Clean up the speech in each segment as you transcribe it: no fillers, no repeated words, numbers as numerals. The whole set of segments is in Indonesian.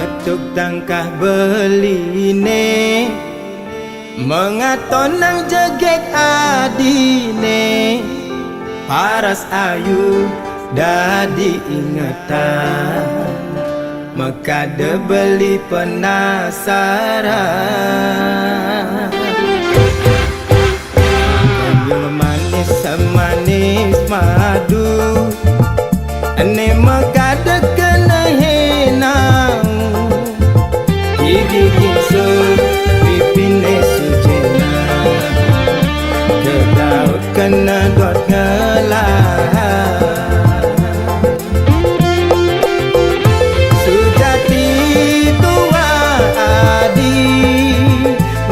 ngetuk tangkah beline mengaton nang jegek adine paras ayu dadi ingetan mekade beli penasaran yang manis semanis madu ane mekade kena henau dibikin su pipine sujena kedaut kena dot ngelah sujati tua adi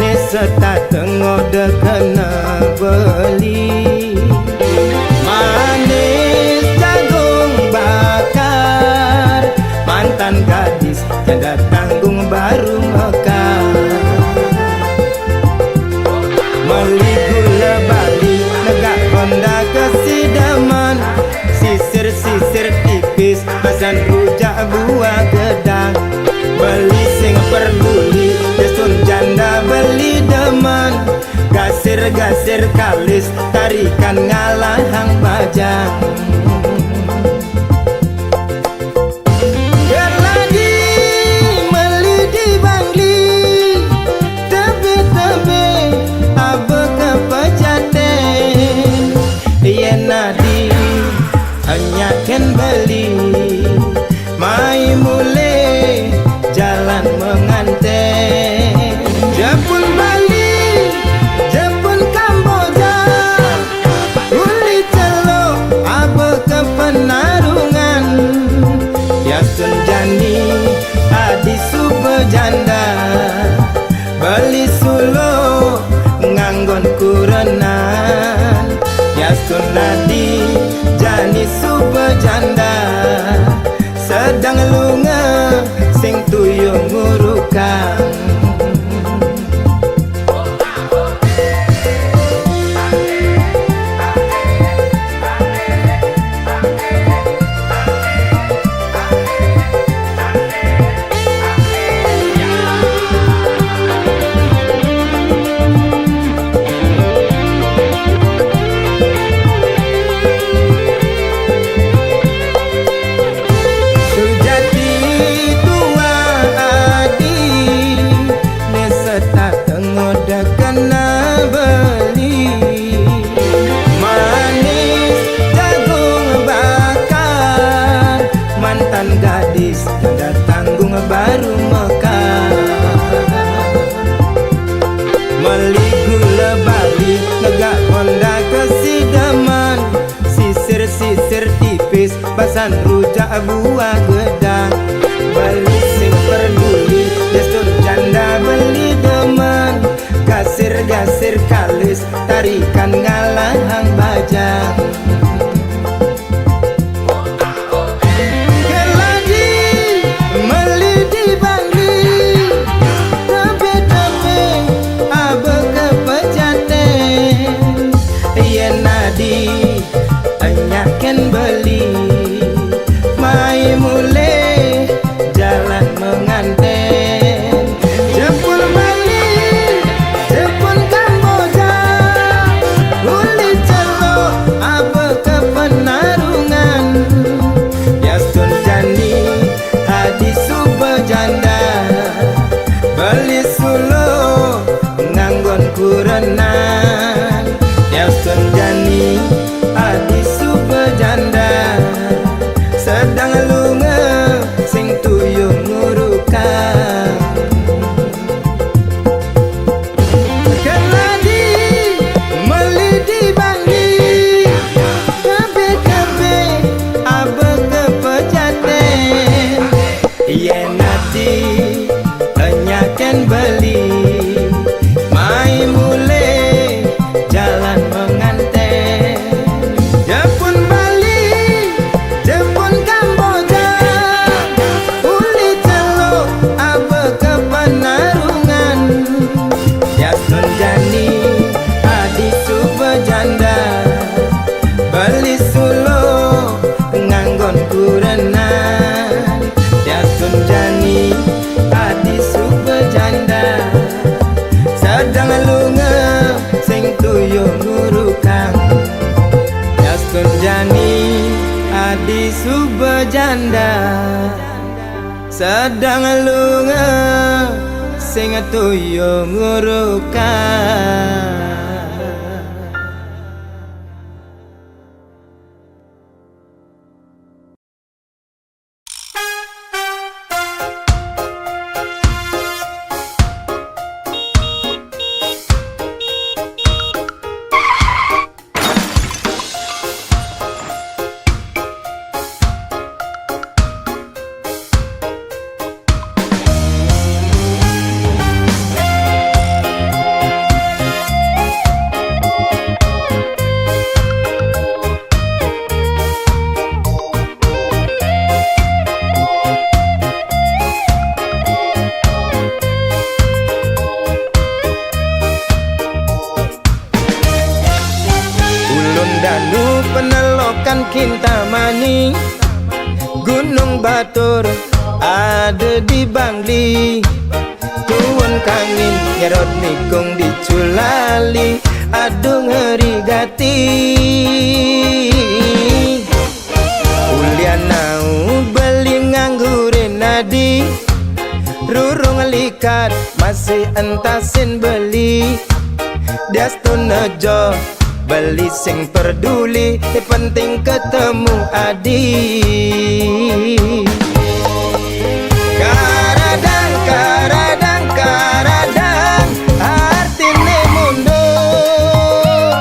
neseta tengode kena beli manis jagung bakar mantan gadis tiada tanggung baru mekar meli gula bali negak honda kesidaman sisir-sisir tipis asan rujak buah gedang beli sing perduli desun janda beli deman gasir-gasir kalis tarikan ngalahang bajang ken beli mai mule jalan menganten Jepun Bali Jepun Kamboja uli celok abe ke penarungan yasun jani adi sube janda beli sulo nganggon kurenan yasun nadi jani super janda sedang lunga sing tuyung ngurukan gadis tiada tanggung baru mekar meli gula bali negak honda kesidaman sisir-sisir tipis basan rujak buah gedang beli sing perduli desun janda beli deman gasir-gasir kalis tarikan ngalahang bajang ken beli mai mule jalan menganten Jepun Bali Jepun Kamboja uli celok di subajanda sedang lunga sing toyo ngurukan. Danu penelokan Kintamani, Gunung Batur ada di Bangli, Tuan Kangin nyerot nikung di Culali, aduh ngeri gati. Ulian nau beli nganggurin nadi, rurung likat masih entasin beli, Diastun nejo beli sing peduli, penting ketemu adi. Karadang, karadang, karadang, artine mundur.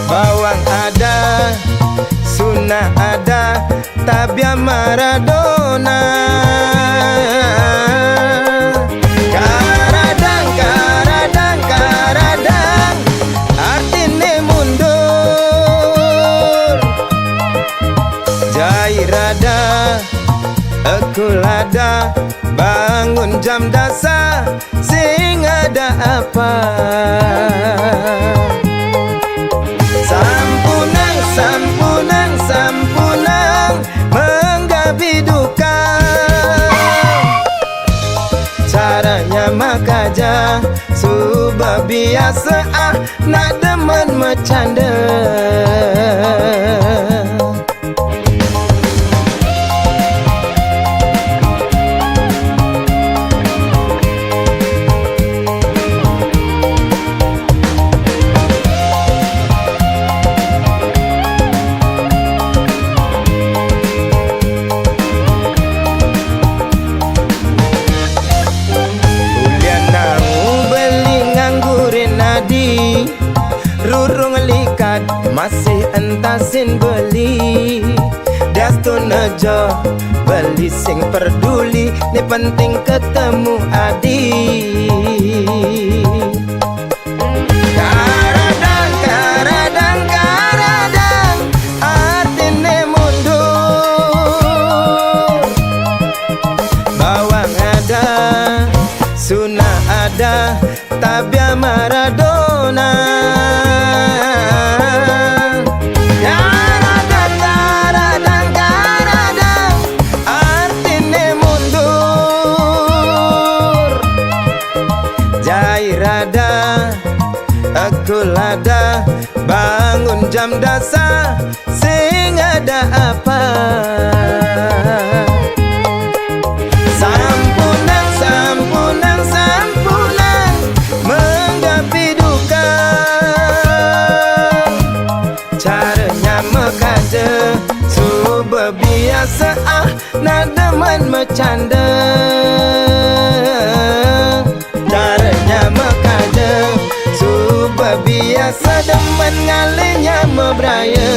Bawang ada, sunnah ada, tabia Maradona. Karadang, karadang, karadang, artine mundur. Jairada, ekulada, bangun jam dasar, sing ada apa? Sampunang, sampunang, sampunang, menggabi duka. Caranya makaja, subah biasa nak demen bercanda. Rurung likat masih entasin beli, Diastun nejo beli sing peduli, ni penting ketemu adi. Karadang, karadang, karadang, artine mundur. Bawang ada, sunnah ada, tabia Maradona. Karadang, karadang, karadang, artine mundur. Jairada, ekulada, bangun jam dasar, sing ada apa? Sampunang, sampunang, sampunang, menggapi duka. Caranya mekaje, subah biasa nak demen bercanda. Caranya mekaje, subah biasa demen ngalinya mebraya.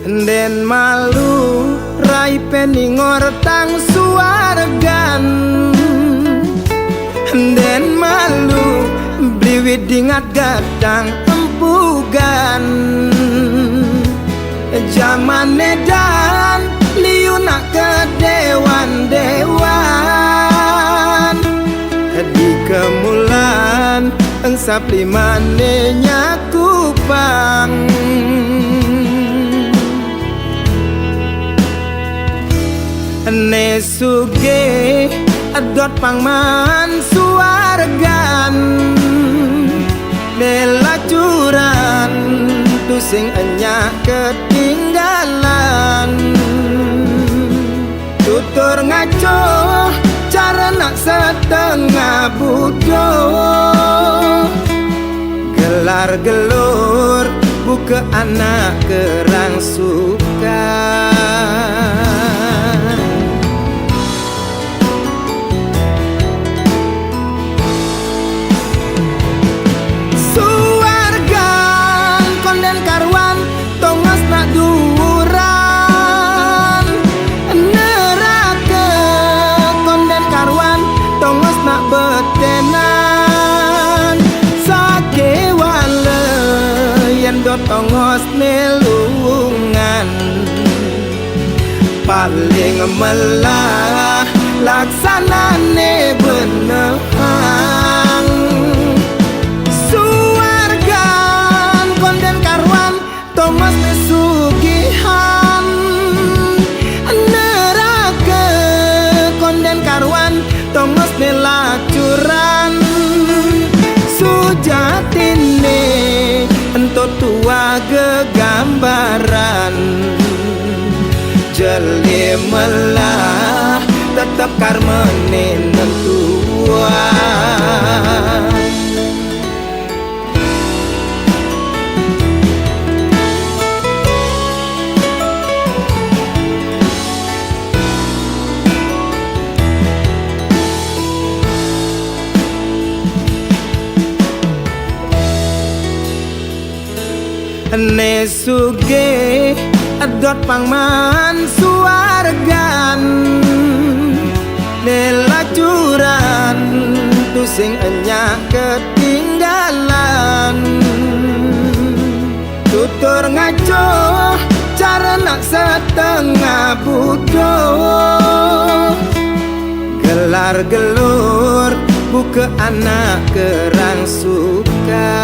Den malu rai peningor tang suargan, den malu bliwit dingat gadang empugan. Zaman edan saplimane nyakupang ne suge adot pangman suargan nelacuran tu sing enya ketinggalan tutur ngaco cara nak setengah bodoh gelar gelur buka anak kerang suka tongos nelungan paling melah laksanane benehang suargan konden karwan tongos nesugihan neraka konden karwan tongos nelacuran sujatine entot tua gegambaran jeli melah tetap karmene nentuan ne suge adot pangman suargan nelacuran tu sing enya ketinggalan tutur ngaco cara nak setengah bodoh gelar gelur buka anak kerang suka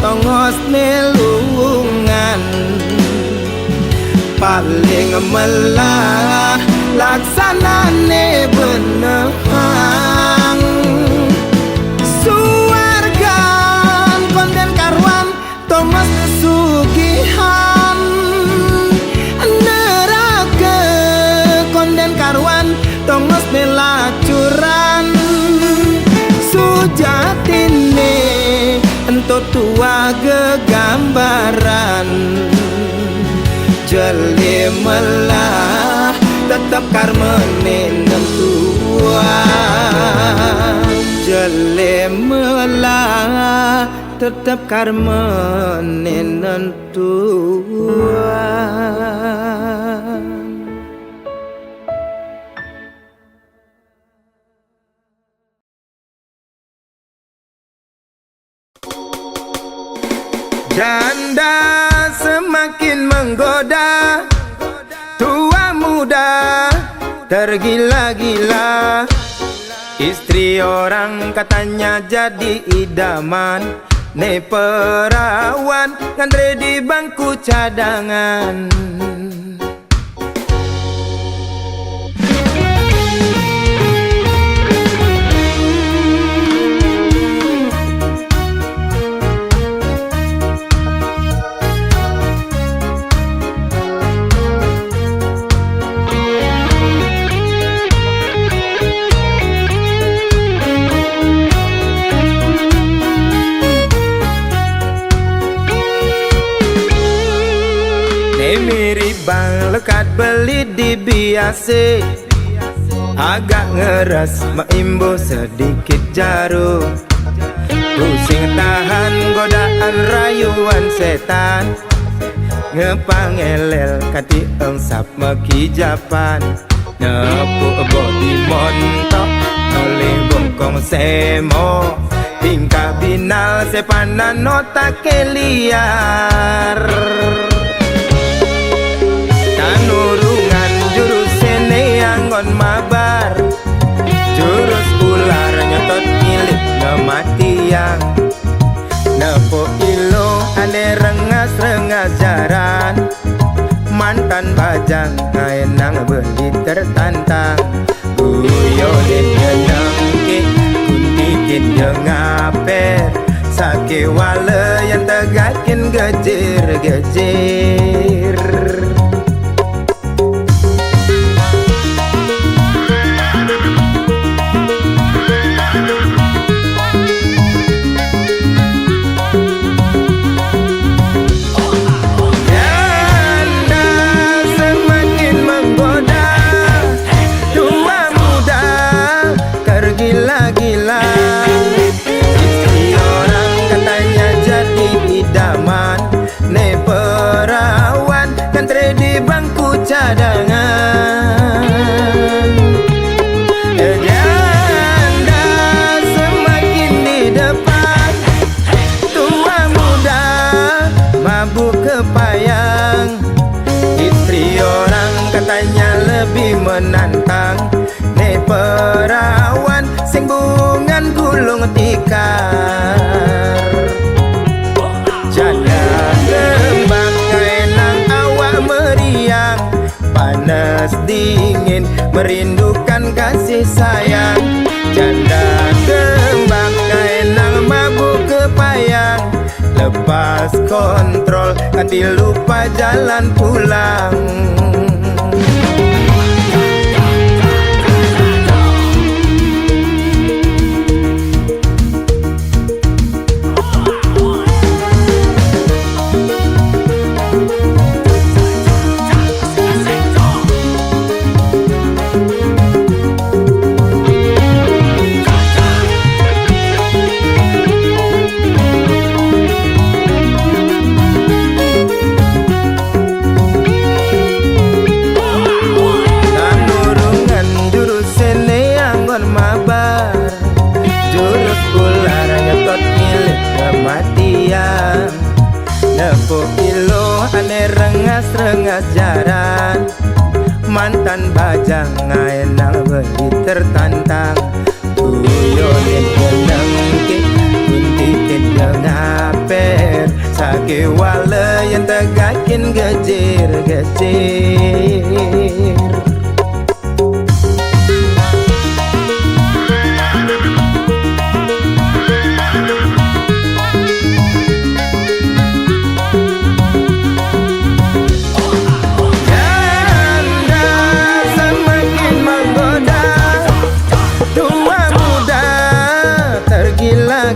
tongos nelungan paling melah laksanane benehang suargan konden karwan tongos nesugihan neraka konden karwan tongos nelacuran sujatine entot tua gegambaran jeli melah tetap karmene nentuan jeli melah tetap karmene nentuan janda semakin menggoda, tua muda tergila-gila. Istri orang katanya jadi idaman, ne perawan ngandre di bangku cadangan. Mirip bang lekat beli di biasa, agak ngeras maimbo sedikit jarum. Pusing tahan godaan rayuan setan, ngepangelel kati engsap meki Japan nepuk bodi montok oleh bongkong semo tingkah binal sepanan nota liar tanurungan jurus sene anggon mabar jurus ular nyotot milik kematian nepuk ilo ane rengas-rengas jaran mantan bajang kaenang beli tertantang guyonin nyenengke kuntikin jengaper sake wale yang tegakin gejer-gejer gila-gila istri orang katanya jadi idaman ne perawan kan di bangku cadangan janda semakin di depan tua muda mabuk kepayang istri orang katanya lebih menantang ne perawan sing bungan gulung tikar janda kembang kaenang awak meriang panas dingin merindukan kasih sayang janda kembang kaenang mabuk kepayang lepas kontrol hati lupa jalan pulang nepuk ilo ane rengas-rengas jaran mantan bajang ngaenang beli tertantang guyonin menengke kuntitin jengaper sake wale yang tegakin gejer-gejer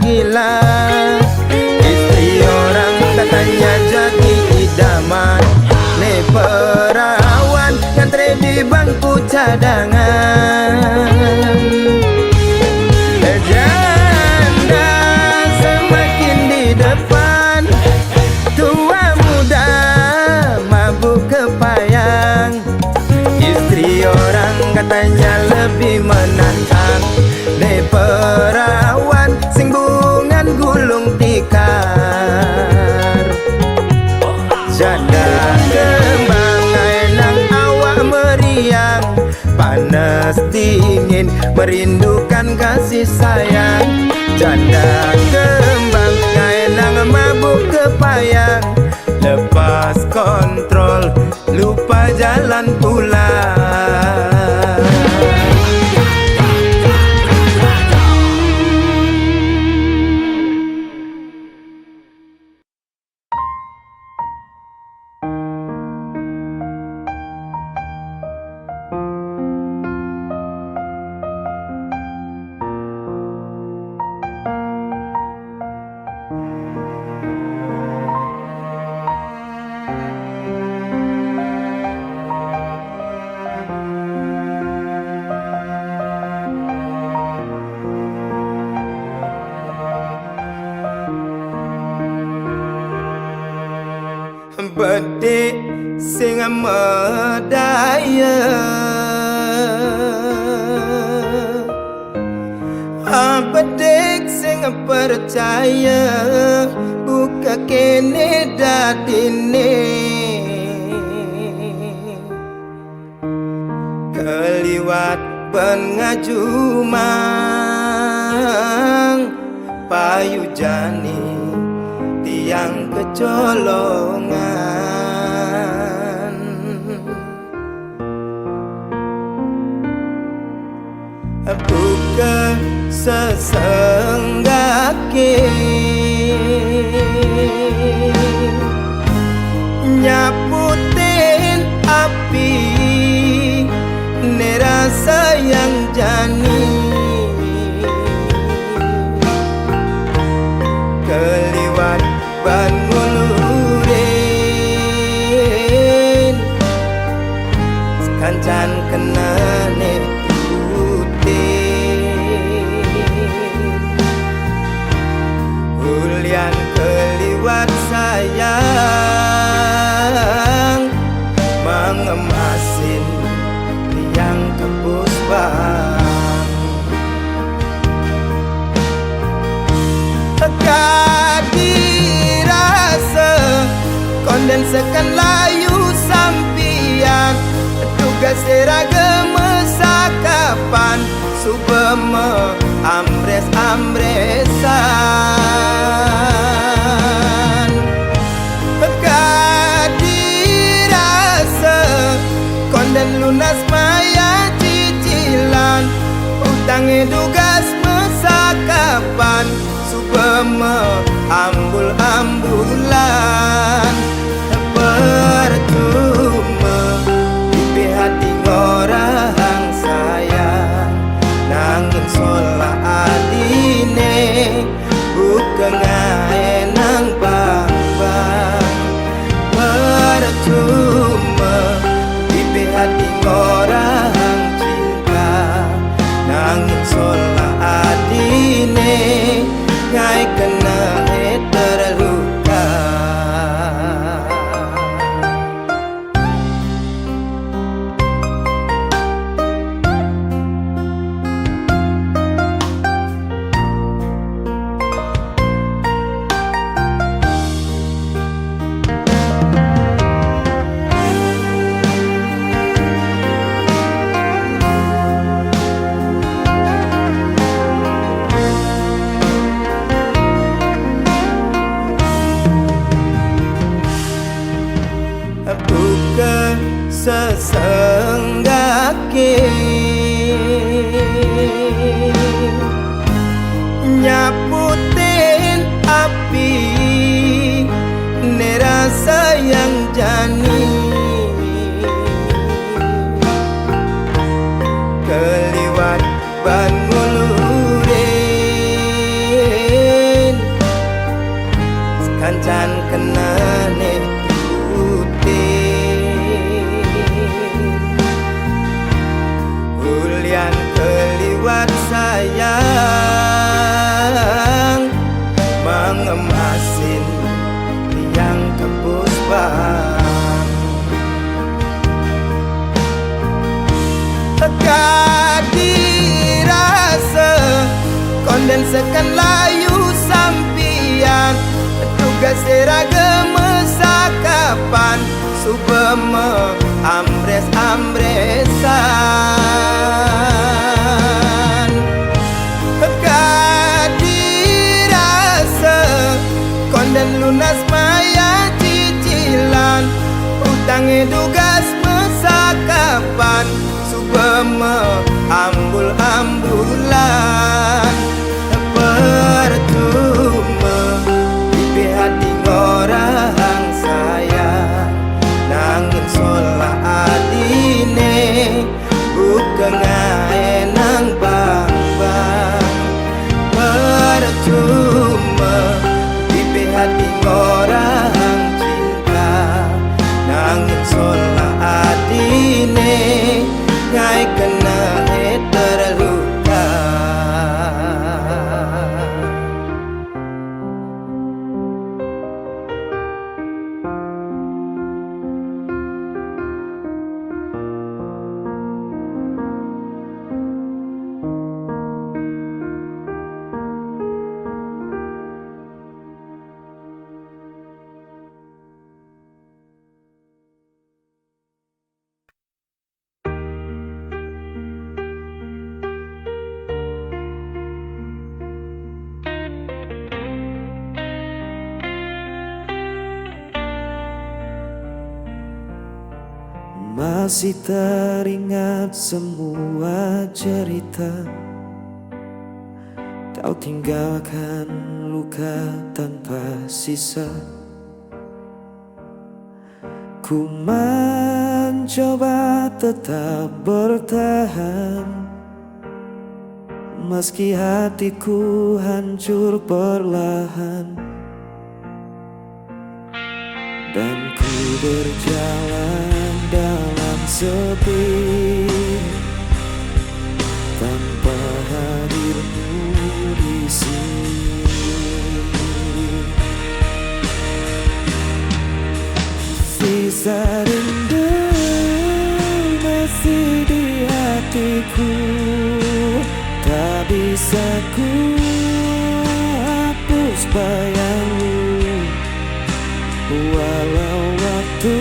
gila istri orang katanya jadi idaman ne perawan ngantri di bangku cadangan janda semakin di depan tua muda mabuk kepayang istri orang katanya lebih menantang ne perawan sing bungan gulung tikar janda kembang kaenang awak meriang panas dingin merindukan kasih sayang janda kembang kaenang mabuk kepayang lepas kontrol lupa jalan pulang Bedhik sing medaya bedhik sing percaya buka kene dadine keliwat ben ngajumang payu jani tiang kecolongan buka sesenggake nyaputin api nerasa yang jani keliwat ban ngulurin sekancan kenane Ulian keliwat sayang mengemasin tiang kepusbang kadirasa kondensekan layu sampian tugas seragam sakapan subeme amres-amresan kadirasa konden lunas maya cicilan utang tugas mesakapan subeme ambul-ambulan percuma di hati orang sayang nangin sola adine bukan nang bang-bang percuma di hati orang cinta nangin sola adine ngai kena terluka buka sesenggake nyaputin api nerasa yang jani keliwat ban ngulurin sekancan kenane Ulian keliwat sayang mengemasin tiang kepusbang kadirasa kondensekan layu sampian tugas seragam sakapan subeme amres-amresan kadirasa konden lunas maya cicilan utang tugas mesakapan subeme ambul-ambulan percuma di hati orang sayang nangin sola adine Masih teringat semua cerita. Kau tinggalkan luka tanpa sisa. Ku mencoba tetap bertahan, meski hatiku hancur perlahan. Dan ku berjalan dalam sepi, tanpa hadirmu di sini. Sisa rindu masih di hatiku, tak bisa ku hapus bayangmu. Walau waktu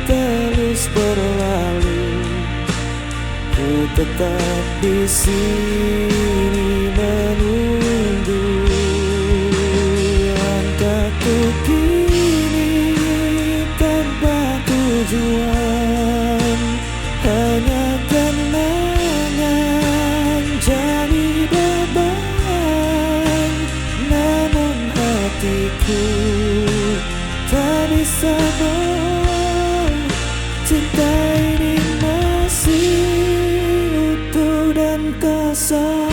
terus berlalu, ku tetap di sini menunggu. Langkahku kini tanpa tujuan, hanya kenangan jadi beban. Namun hatiku tak bisa bohong, cinta ini masih utuh dan kosong.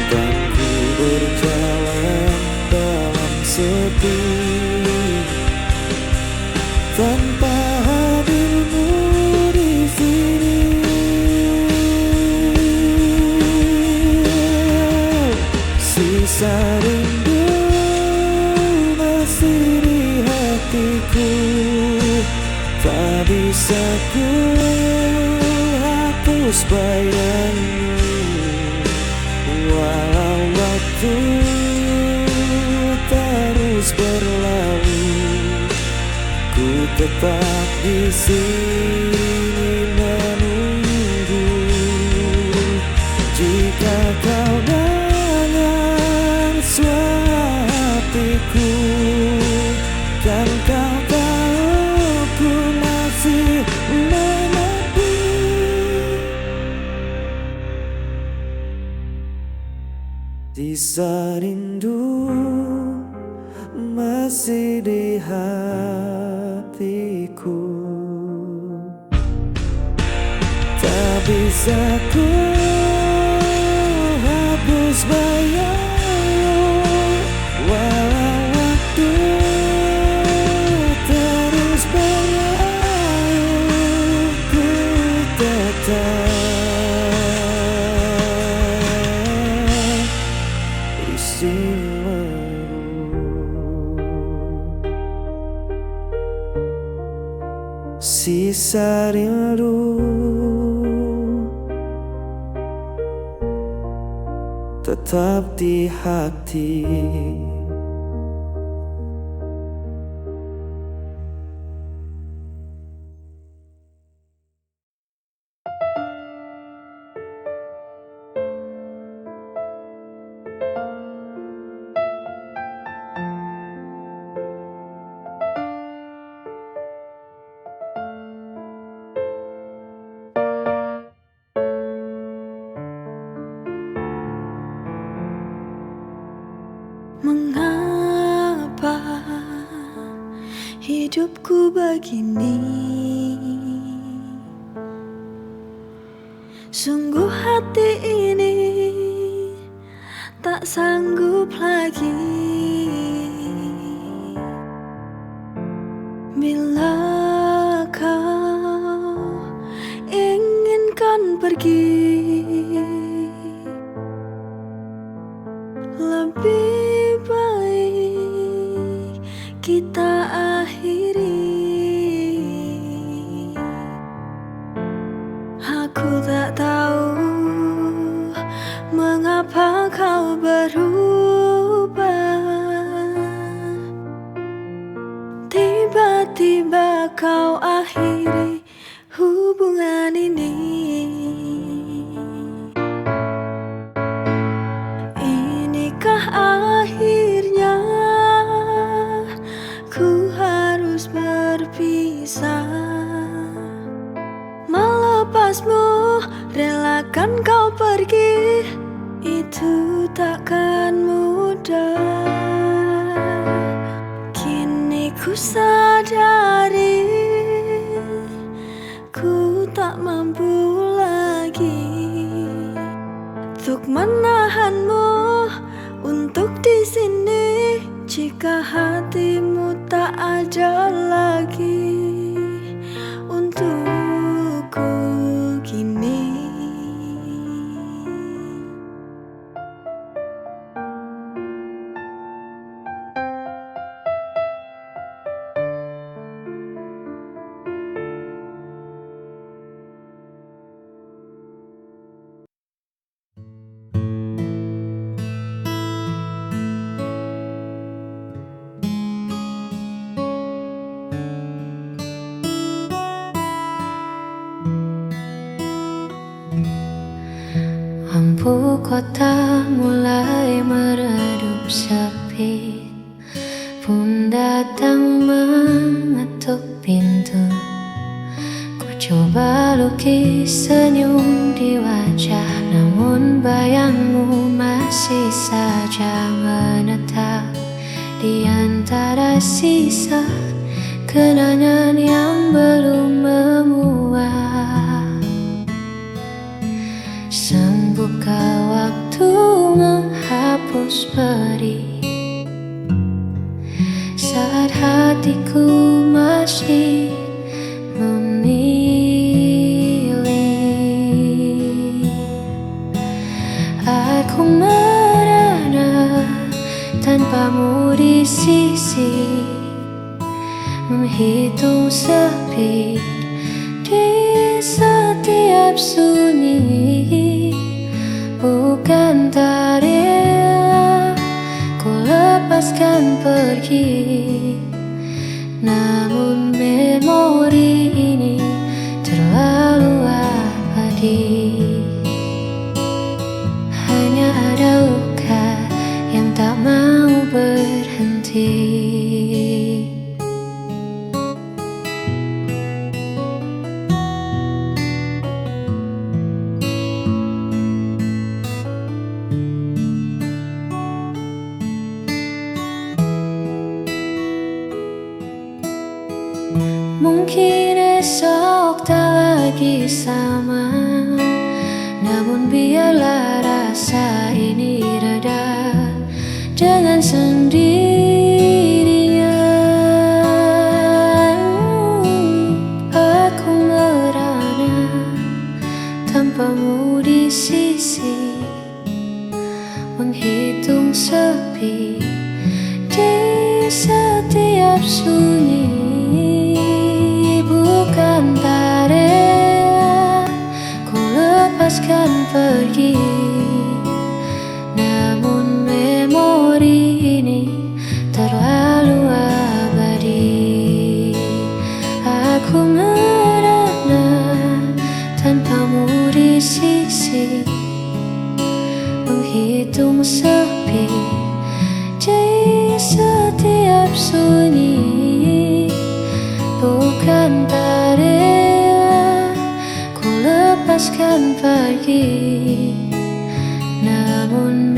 Dan ku berjalan dalam sepi, tanpa hadirmu di sini. Sisa rindu masih di hatiku, tak bisa ku hapus bayangmu. Walau waktu terus berlalu, ku tetap di sini menunggu. Jika kau dengar suara hatiku, kan kau tahu ku masih menanti. Sisa rindu masih di hatiku, tak bisa ku hapus bayangmu. Walau waktu terus berlalu, ku tetap di sini. Sisa rindu tetap di hati. Mengapa hidupku begini? Sungguh hati ini tak sanggup lagi. Bila kau inginkan pergi, lebih baik kita akhiri. Aku tak tahu mengapa kau berubah. Tiba-tiba kau akhiri hubungan ini? Inikah akhirnya ku harus berpisah? Melepasmu, relakan kau pergi, itu takkan mudah. Kini ku sadari ku tak mampu lagi untuk menahanmu untuk di sini. Jika hatimu tak ada lagi untukku kini. Lampu kota mulai meredup sepi, pun datang mengetuk pintu. Ku coba lukis senyum di wajah, namun bayangmu masih saja menetap di antara sisa kenangan yang belum menguap. Buka waktu menghapus perih saat hatiku masih memilih. Aku merana tanpamu di sisi, menghitung sepi di setiap sunyi. Bukan tak rela ku lepaskan pergi, namun memori ini terlalu abadi. Hanya ada luka yang tak mau berhenti. Mungkin esok tak lagi sama, namun biarlah rasa ini reda dengan sendirinya. Aku merana tanpamu di sisi, menghitung sepi di setiap sunyi. Bukan tak rela ku lepaskan pergi, namun memori ini terlalu abadi. Aku merana tanpamu di sisi, menghitung sepi di setiap sunyi. Bukan tak rela ku lepaskan pergi, namun